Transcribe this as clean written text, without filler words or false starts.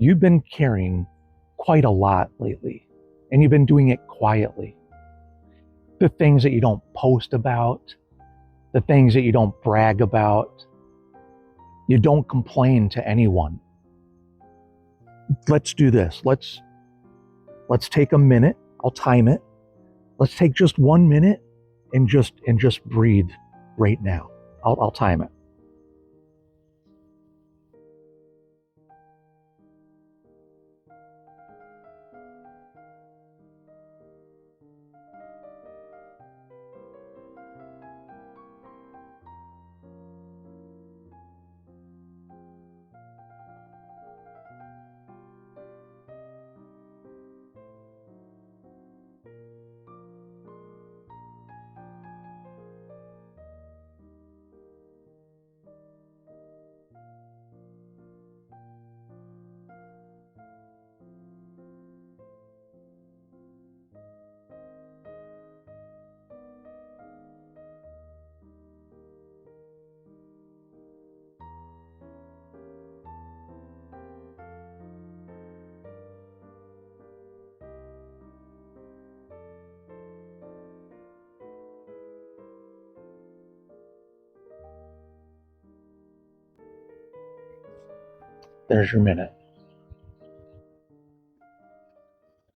You've been caring quite a lot lately, and you've been doing it quietly. The things that you don't post about, the things that you don't brag about, you don't complain to anyone. Let's do this. Let's take a minute. I'll time it. Let's take just 1 minute and just breathe right now. I'll time it. There's your minute.